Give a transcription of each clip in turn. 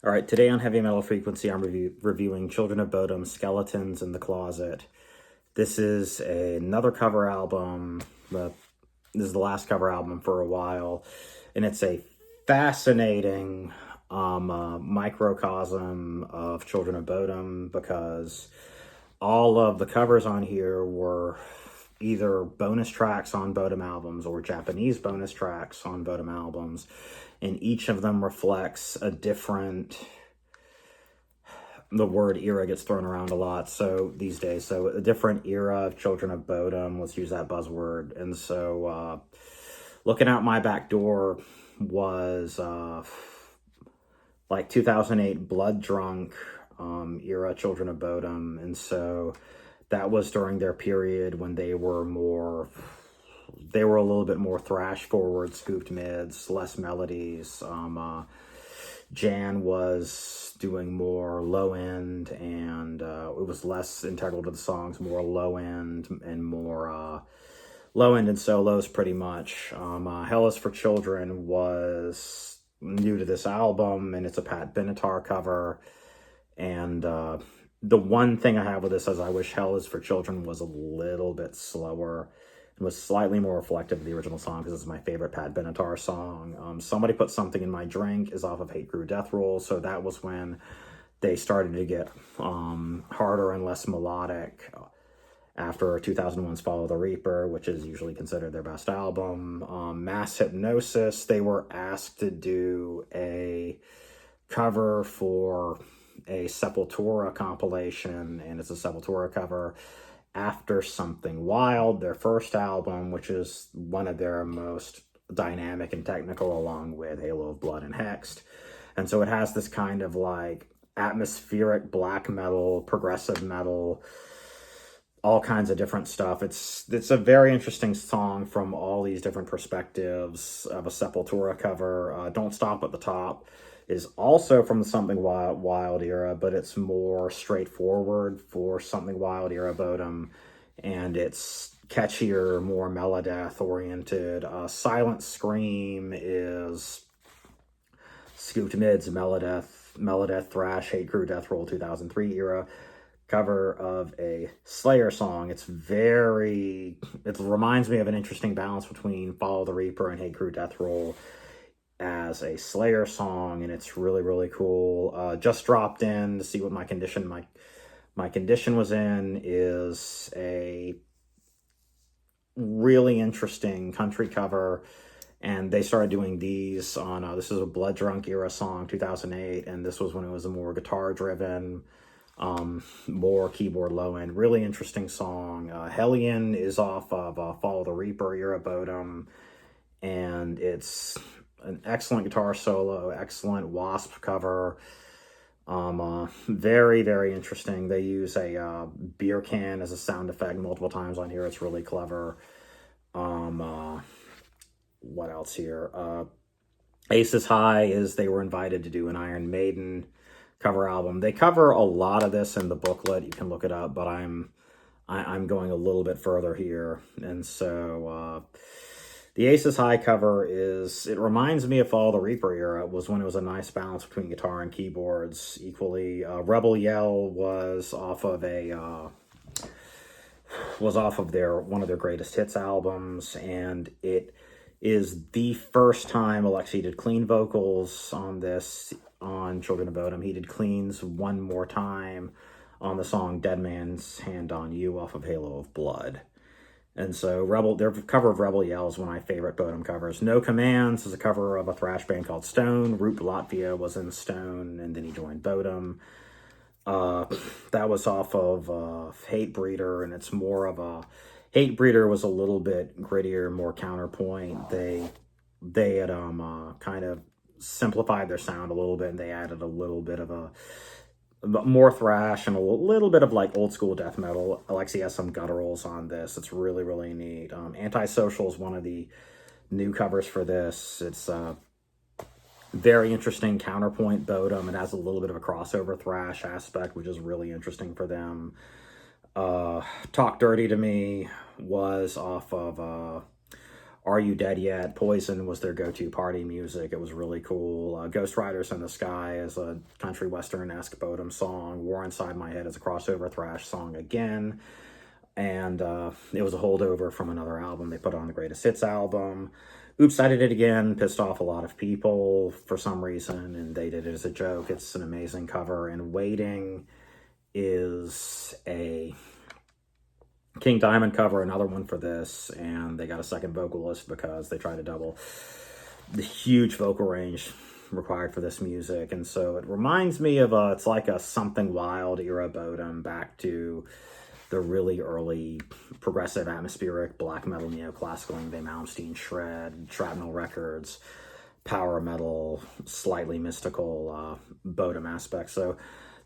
All right, today on Heavy Metal Frequency, I'm reviewing Children of Bodom, Skeletons in the Closet. This is another cover album. This is the last cover album for a while, and it's a fascinating microcosm of Children of Bodom because all of the covers on here were either bonus tracks on Bodom albums or Japanese bonus tracks on Bodom albums, and each of them reflects a different... The word era gets thrown around a lot these days. So a different era of Children of Bodom, let's use that buzzword. And so looking out my back door was like 2008 Blood Drunk era Children of Bodom. And so that was during their period when they were a little bit more thrash forward, scooped mids, less melodies. Jan was doing more low end, and it was less integral to the songs, more low end and more low end and solos pretty much. Hell is for Children was new to this album, and it's a Pat Benatar cover. And the one thing I have with this is I wish Hell is for Children was a little bit slower. Was slightly more reflective of the original song because it's my favorite Pat Benatar song. Somebody Put Something in My Drink is off of Hate Crew Death Roll, so that was when they started to get harder and less melodic after 2001's Follow the Reaper, which is usually considered their best album. Mass Hypnosis, they were asked to do a cover for a Sepultura compilation, and it's a Sepultura cover after Something Wild, their first album, which is one of their most dynamic and technical, along with Halo of Blood and Hexed. And so it has this kind of like atmospheric black metal, progressive metal, all kinds of different stuff. It's a very interesting song from all these different perspectives of a Sepultura cover. Don't Stop at the Top is also from the Something Wild era, but it's more straightforward for Something Wild era Bodom, and it's catchier, more Melodeath oriented. Silent Scream is scooped mids, Melodeath thrash, Hate Crew Death Roll 2003 era cover of a Slayer song. It reminds me of an interesting balance between Follow the Reaper and Hate Crew Death Roll as a Slayer song, and it's really, really cool. Just dropped in to see what my condition was in is a really interesting country cover, and they started doing these on this is a Blood Drunk era song, 2008, and this was when it was a more guitar driven, more keyboard low end, really interesting song. Hellion is off of Follow the Reaper era Bodom, and it's an excellent guitar solo, excellent Wasp cover. Very, very interesting. They use a beer can as a sound effect multiple times on here. It's really clever. What else here? Aces High is they were invited to do an Iron Maiden cover album. They cover a lot of this in the booklet. You can look it up, but I'm going a little bit further here. And so the Aces High cover it reminds me of Follow the Reaper era. It was when it was a nice balance between guitar and keyboards equally. Rebel Yell was off of one of their greatest hits albums, and it is the first time Alexei did clean vocals on Children of Bodom. He did cleans one more time on the song Dead Man's Hand on You off of Halo of Blood. And so their cover of Rebel Yell is one of my favorite Bodom covers. No Commands is a cover of a thrash band called Stone. Root Latvia was in Stone, and then he joined Bodom. That was off of Hate Breeder, and it's more of a... Hate Breeder was a little bit grittier, more counterpoint. They had kind of simplified their sound a little bit, and they added a little bit of more thrash and a little bit of like old school death metal. Alexei has some gutturals on this. It's really, really neat. Antisocial is one of the new covers for this. It's very interesting counterpoint Bodom. It has a little bit of a crossover thrash aspect, which is really interesting for them. Talk Dirty to Me was off of Are You Dead Yet? Poison was their go-to party music. It was really cool. Ghost Riders in the Sky is a country western-esque Bodom song. War Inside My Head is a crossover thrash song again. And it was a holdover from another album they put on the Greatest Hits album. Oops, I Did It Again pissed off a lot of people for some reason, and they did it as a joke. It's an amazing cover. And Waiting is a King Diamond cover, another one for this, and they got a second vocalist because they tried to double the huge vocal range required for this music. And so it reminds me of it's like a Something Wild era Bodom, back to the really early progressive, atmospheric, black metal, neoclassical, Yngwie Malmsteen shred, Shrapnel Records, power metal, slightly mystical Bodom aspects. So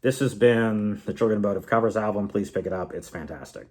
this has been the Children of Bodom covers album. Please pick it up. It's fantastic.